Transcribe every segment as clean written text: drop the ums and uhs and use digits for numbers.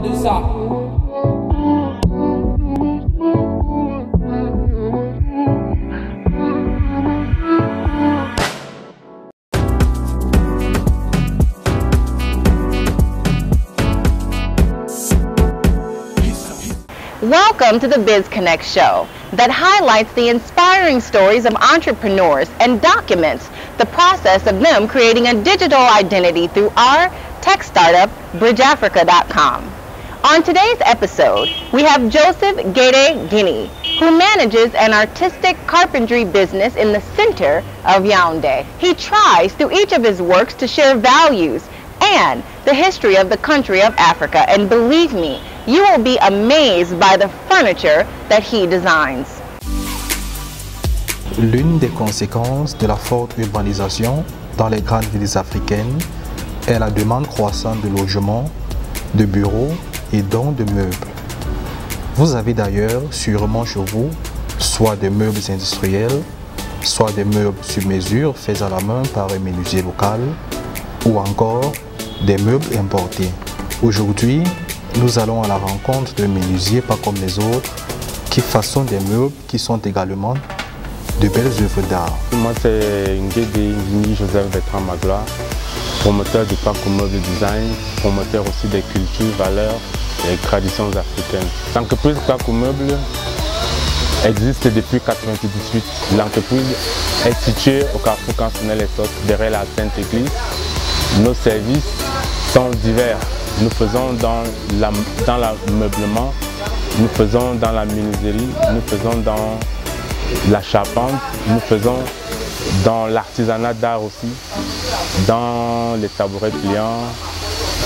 de ça. Welcome to the Biz Connect show that highlights the inspiring stories of entrepreneurs and documents the process of them creating a digital identity through our tech startup, BridgeAfrica.com. On today's episode, we have Joseph Gede Guinea, who manages an artistic carpentry business in the center of Yaoundé. He tries through each of his works to share values and the history of the country of Africa, and believe me, you will be amazed by the furniture that he designs. L'une des conséquences de la forte urbanisation dans les grandes villes africaines est la demande croissante de logements, de bureaux et donc de meubles. Vous avez d'ailleurs sûrement chez vous soit des meubles industriels, soit des meubles sur mesure faits à la main par un menuisier local, ou encore des meubles importés. Aujourd'hui, nous allons à la rencontre d'un menuisier pas comme les autres qui façonne des meubles qui sont également de belles œuvres d'art. Moi, c'est Gede Guinea Joseph Bertrand Magloire, promoteur du parc meuble design, promoteur aussi des cultures, valeurs et traditions africaines. L'entreprise Parc Meuble existe depuis 1998. L'entreprise est située au carrefour Cantonel et Sotte, derrière la Sainte Église. Nos services sont divers. Nous faisons dans l'ameublement, nous faisons dans la menuiserie, nous faisons dans la charpente, nous faisons dans l'artisanat d'art aussi, dans les tabourets pliants,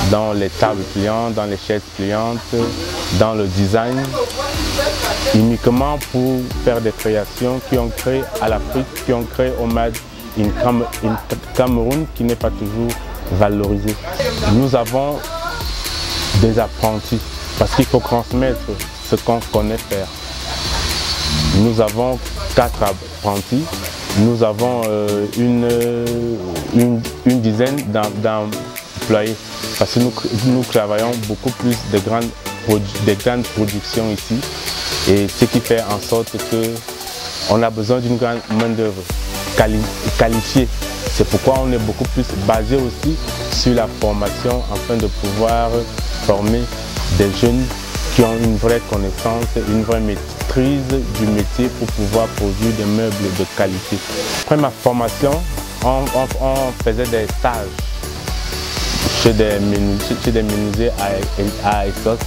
dans les tables pliantes, dans les chaises pliantes, dans le design, uniquement pour faire des créations qui ont créé à l'Afrique, qui ont créé au Made in Cameroun, qui n'est pas toujours valorisé. Nous avons des apprentis parce qu'il faut transmettre ce qu'on connaît faire. Nous avons 4 apprentis, nous avons une dizaine d'employés parce que nous travaillons beaucoup plus de grandes productions ici, et ce qui fait en sorte qu'on a besoin d'une grande main-d'œuvre qualifiée. C'est pourquoi on est beaucoup plus basé aussi sur la formation afin de pouvoir former des jeunes qui ont une vraie connaissance, une vraie maîtrise du métier pour pouvoir produire des meubles de qualité. Après ma formation, on faisait des stages chez des menuisiers à Essos.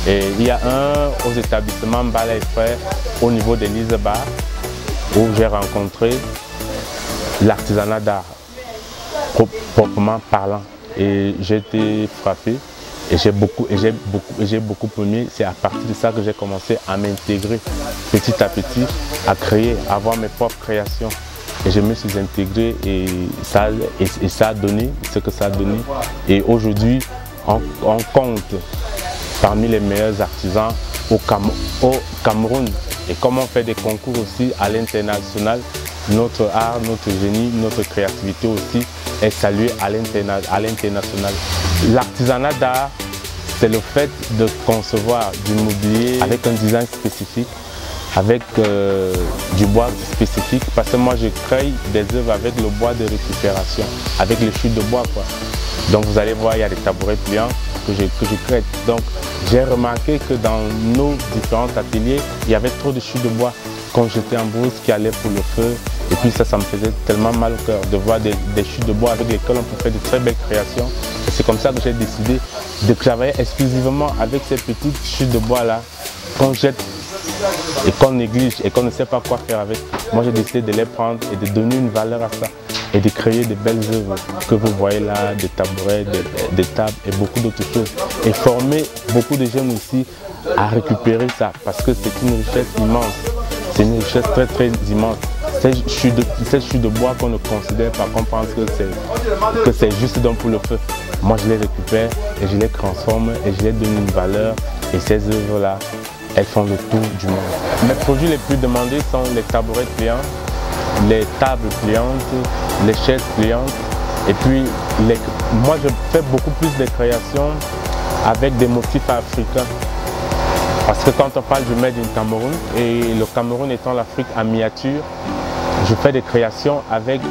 Et il y a un aux établissements Mbala et Frères au niveau de l'Isbar où j'ai rencontré l'artisanat d'art, proprement parlant. Et j'ai été frappé et j'ai beaucoup aimé. C'est à partir de ça que j'ai commencé à m'intégrer petit à petit, à créer, à avoir mes propres créations. Et je me suis intégré et ça a donné ce que ça a donné. Et aujourd'hui, on compte parmi les meilleurs artisans au Cameroun. Et comme on fait des concours aussi à l'international, notre art, notre génie, notre créativité aussi est saluée à l'international. L'artisanat d'art, c'est le fait de concevoir du mobilier avec un design spécifique, avec du bois spécifique, parce que moi je crée des œuvres avec le bois de récupération, avec les chutes de bois, quoi. Donc vous allez voir, il y a des tabourets pliants que je crée. Donc j'ai remarqué que dans nos différents ateliers, il y avait trop de chutes de bois qu'on jetait en brousse qui allaient pour le feu. Et puis ça me faisait tellement mal au cœur de voir des chutes de bois avec lesquelles on peut faire de très belles créations. C'est comme ça que j'ai décidé de travailler exclusivement avec ces petites chutes de bois là qu'on jette et qu'on néglige et qu'on ne sait pas quoi faire avec. Moi j'ai décidé de les prendre et de donner une valeur à ça et de créer de belles œuvres que vous voyez là, des tabourets, des tables et beaucoup d'autres choses. Et former beaucoup de jeunes aussi à récupérer ça parce que c'est une richesse immense. C'est une richesse très très immense. Ces chutes de bois qu'on ne considère pas, qu'on pense que c'est juste donc pour le feu. Moi je les récupère et je les transforme et je les donne une valeur. Et ces œuvres-là, elles font le tour du monde. Mes produits les plus demandés sont les tabourets pliants, les tables pliantes, les chaises pliantes. Et puis moi je fais beaucoup plus de créations avec des motifs africains. Parce que quand on parle du Made in Cameroun, et le Cameroun étant l'Afrique en miniature, je fais des créations avec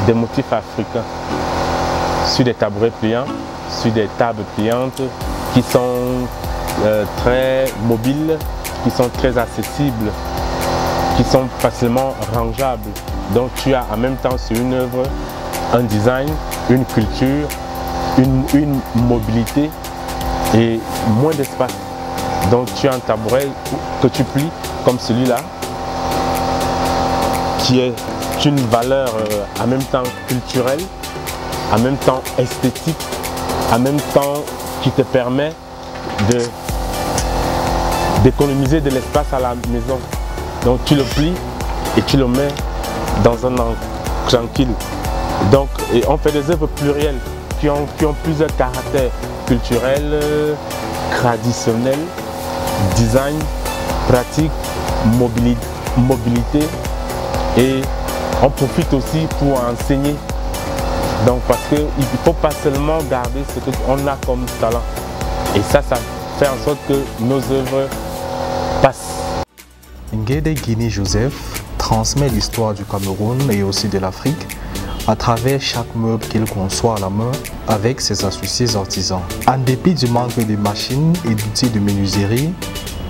des motifs africains sur des tabourets pliants, sur des tables pliantes qui sont très mobiles, qui sont très accessibles, qui sont facilement rangeables. Donc tu as en même temps sur une œuvre un design, une culture, une mobilité et moins d'espace. Donc tu as un tabouret que tu plies comme celui-là, qui est une valeur en même temps culturelle, en même temps esthétique, en même temps qui te permet d'économiser de l'espace à la maison. Donc tu le plies et tu le mets dans un angle tranquille. Donc, et on fait des œuvres plurielles qui ont plusieurs caractères culturels, traditionnels, design, pratique, mobilité, et on profite aussi pour enseigner. Donc parce qu'il ne faut pas seulement garder ce qu'on a comme talent. Et ça fait en sorte que nos œuvres passent. Nguédé Guini Joseph transmet l'histoire du Cameroun et aussi de l'Afrique à travers chaque meuble qu'il conçoit à la main avec ses associés artisans. En dépit du manque de machines et d'outils de menuiserie,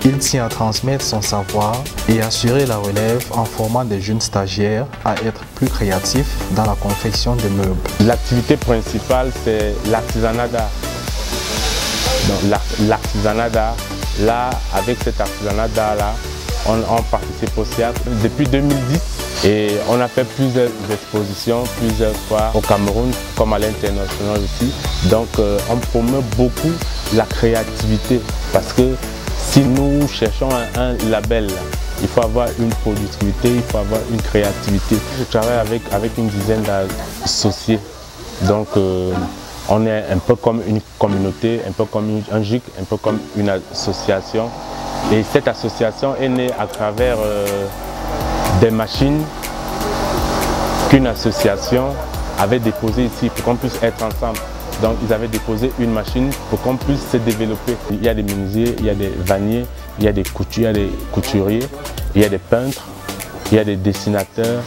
il tient à transmettre son savoir et assurer la relève en formant des jeunes stagiaires à être plus créatifs dans la confection des meubles. L'activité principale, c'est l'artisanat d'art. L'artisanat d'art, là, avec cet artisanat d'art-là, on participe au théâtre depuis 2010 et on a fait plusieurs expositions, plusieurs fois au Cameroun comme à l'international aussi. Donc on promeut beaucoup la créativité parce que si nous cherchons un label, il faut avoir une productivité, il faut avoir une créativité. Je travaille avec une dizaine d'associés. Donc on est un peu comme une communauté, un peu comme un GIC, un peu comme une association. Et cette association est née à travers des machines qu'une association avait déposées ici pour qu'on puisse être ensemble. Donc ils avaient déposé une machine pour qu'on puisse se développer. Il y a des menuisiers, il y a des vanniers, il y a des couturiers, il y a des peintres, il y a des dessinateurs,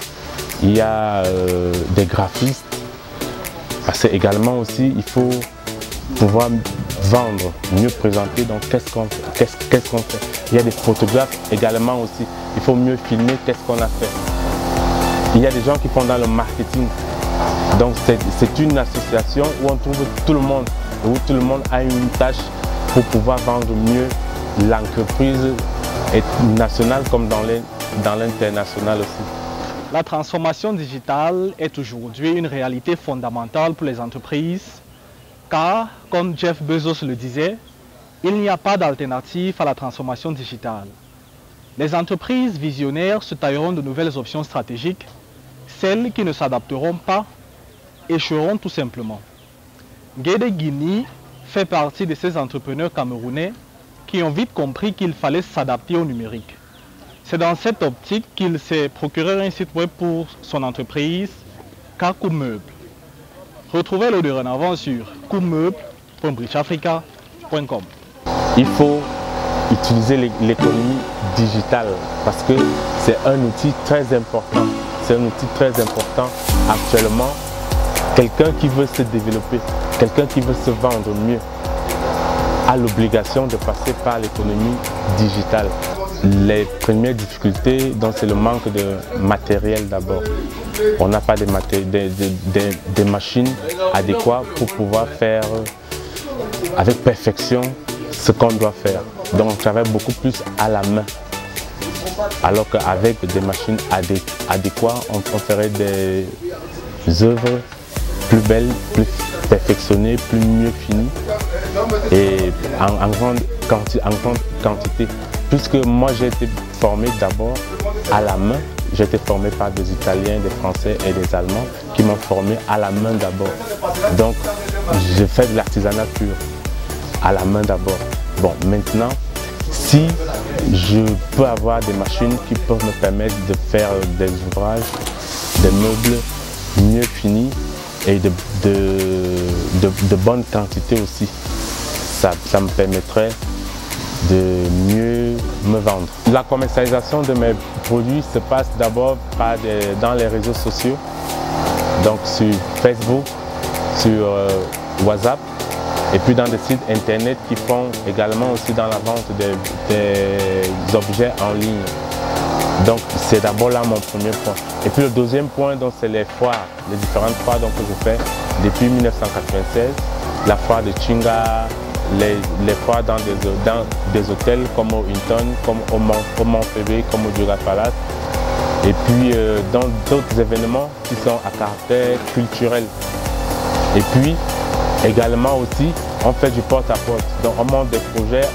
il y a des graphistes. Parce qu'également aussi, il faut pouvoir vendre, mieux présenter. Donc qu'est-ce qu'on fait? Il y a des photographes également aussi. Il faut mieux filmer qu'est-ce qu'on a fait. Il y a des gens qui font dans le marketing. Donc c'est une association où on trouve tout le monde, où tout le monde a une tâche pour pouvoir vendre mieux l'entreprise nationale comme dans l'international aussi. La transformation digitale est aujourd'hui une réalité fondamentale pour les entreprises car, comme Jeff Bezos le disait, il n'y a pas d'alternative à la transformation digitale. Les entreprises visionnaires se tailleront de nouvelles options stratégiques. Celles qui ne s'adapteront pas échoueront tout simplement. Nguédé Guini fait partie de ces entrepreneurs camerounais qui ont vite compris qu'il fallait s'adapter au numérique. C'est dans cette optique qu'il s'est procuré un site web pour son entreprise, Kaku Meubles. Retrouvez-le dorénavant sur koumeuble.bridgeafrica.com. Il faut utiliser l'économie digitale parce que c'est un outil très important. C'est un outil très important actuellement. Quelqu'un qui veut se développer, quelqu'un qui veut se vendre mieux, a l'obligation de passer par l'économie digitale. Les premières difficultés, c'est le manque de matériel d'abord. On n'a pas des machines adéquates pour pouvoir faire avec perfection ce qu'on doit faire. Donc on travaille beaucoup plus à la main. Alors qu'avec des machines adéquates, on ferait des œuvres plus belles, plus perfectionnées, plus mieux finies et en grande quantité. Puisque moi j'ai été formé d'abord à la main, j'ai été formé par des Italiens, des Français et des Allemands qui m'ont formé à la main d'abord. Donc je fais de l'artisanat pur, à la main d'abord. Bon, maintenant, si je peux avoir des machines qui peuvent me permettre de faire des ouvrages, des meubles mieux finis et de bonne quantité aussi, ça me permettrait de mieux me vendre. La commercialisation de mes produits se passe d'abord dans les réseaux sociaux, donc sur Facebook, sur WhatsApp, et puis dans des sites internet qui font également aussi dans la vente des objets en ligne. Donc c'est d'abord là mon premier point. Et puis le deuxième point, c'est les foires, les différentes foires que je fais depuis 1996. La foire de Chinga, les foires dans des hôtels comme au Hinton, comme au Montpellier, comme au Dioga Palace. Et puis dans d'autres événements qui sont à caractère culturel. Et puis également aussi, on fait du porte-à-porte. Donc on monte des projets,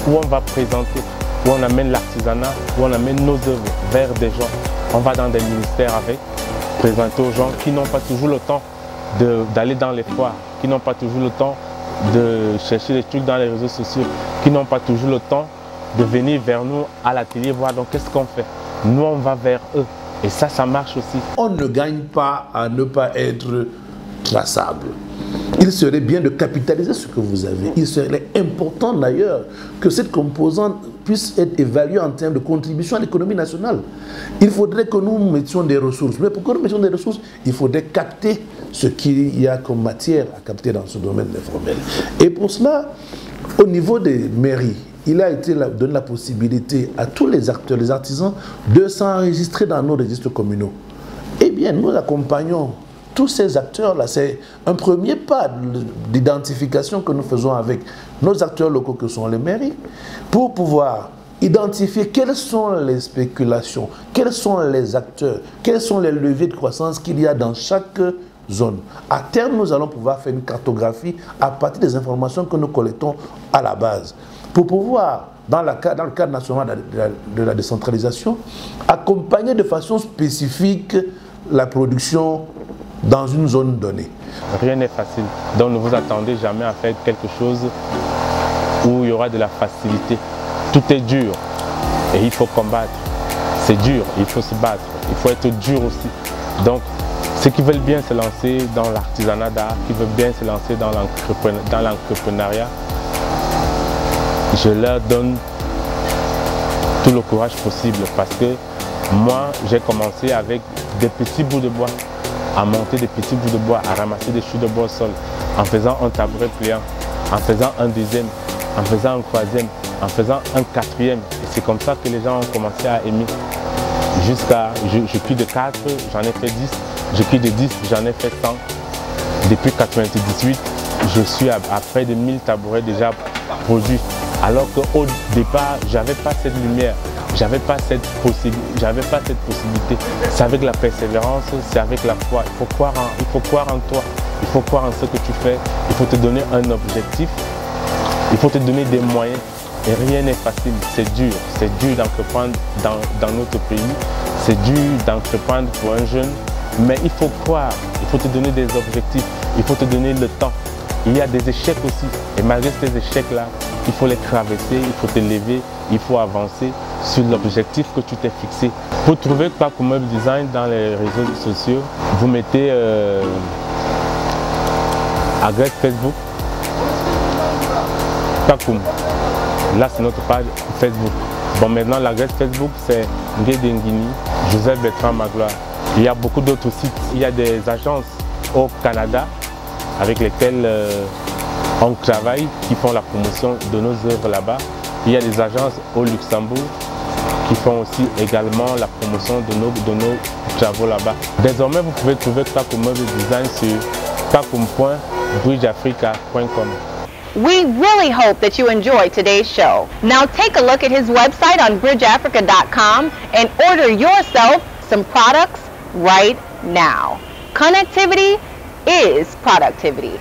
où on va présenter, où on amène l'artisanat, où on amène nos œuvres vers des gens. On va dans des ministères avec, présenter aux gens qui n'ont pas toujours le temps d'aller dans les foires, qui n'ont pas toujours le temps de chercher des trucs dans les réseaux sociaux, qui n'ont pas toujours le temps de venir vers nous à l'atelier voir donc qu'est-ce qu'on fait. Nous on va vers eux et ça marche aussi. On ne gagne pas à ne pas être traçable. Il serait bien de capitaliser ce que vous avez. Il serait important d'ailleurs que cette composante puisse être évaluée en termes de contribution à l'économie nationale. Il faudrait que nous mettions des ressources. Mais pour que nous mettions des ressources, il faudrait capter ce qu'il y a comme matière à capter dans ce domaine informel. Et pour cela, au niveau des mairies, il a été donné la possibilité à tous les acteurs, les artisans, de s'enregistrer dans nos registres communaux. Eh bien, nous accompagnons tous ces acteurs-là. C'est un premier pas d'identification que nous faisons avec nos acteurs locaux que sont les mairies pour pouvoir identifier quelles sont les spéculations, quels sont les acteurs, quels sont les leviers de croissance qu'il y a dans chaque zone. À terme, nous allons pouvoir faire une cartographie à partir des informations que nous collectons à la base pour pouvoir, dans le cadre national de la décentralisation, accompagner de façon spécifique la production dans une zone donnée. Rien n'est facile, donc ne vous attendez jamais à faire quelque chose où il y aura de la facilité. Tout est dur et il faut combattre. C'est dur, il faut se battre, il faut être dur aussi. Donc, ceux qui veulent bien se lancer dans l'artisanat d'art, qui veulent bien se lancer dans l'entrepreneuriat, je leur donne tout le courage possible parce que moi, j'ai commencé avec des petits bouts de bois, à monter des petits bouts de bois, à ramasser des choux de bois au sol, en faisant un tabouret pliant, en faisant un deuxième, en faisant un troisième, en faisant un quatrième. Et c'est comme ça que les gens ont commencé à aimer. Jusqu'à, je cuis de 4, j'en ai fait 10, je cuis de 10, j'en ai fait 100. Depuis 1998, je suis à près de 1000 tabourets déjà produits. Alors qu'au départ, je n'avais pas cette lumière. J'avais pas cette possibilité. C'est avec la persévérance, c'est avec la foi. Il faut croire en toi. Il faut croire en ce que tu fais. Il faut te donner un objectif. Il faut te donner des moyens. Et rien n'est facile. C'est dur d'entreprendre dans notre pays. C'est dur d'entreprendre pour un jeune. Mais il faut croire. Il faut te donner des objectifs. Il faut te donner le temps. Il y a des échecs aussi. Et malgré ces échecs-là, il faut les traverser, il faut te lever, il faut avancer sur l'objectif que tu t'es fixé. Pour trouver Kpakou Meuble Design dans les réseaux sociaux, vous mettez adresse Facebook, Kpakoum. Là, c'est notre page Facebook. Bon, maintenant, l'adresse Facebook, c'est Ngedengini, Joseph Bertrand Magloire. Il y a beaucoup d'autres sites. Il y a des agences au Canada avec lesquelles on travaille, qui font la promotion de nos œuvres là-bas. Il y a des agences au Luxembourg qui font aussi également la promotion de nos travaux là-bas. Désormais, vous pouvez trouver Kpakou Meuble Design sur kpakoum.bridgeafrica.com. We really hope that you enjoyed today's show. Now take a look at his website on bridgeafrica.com and order yourself some products right now. Connectivity is productivity.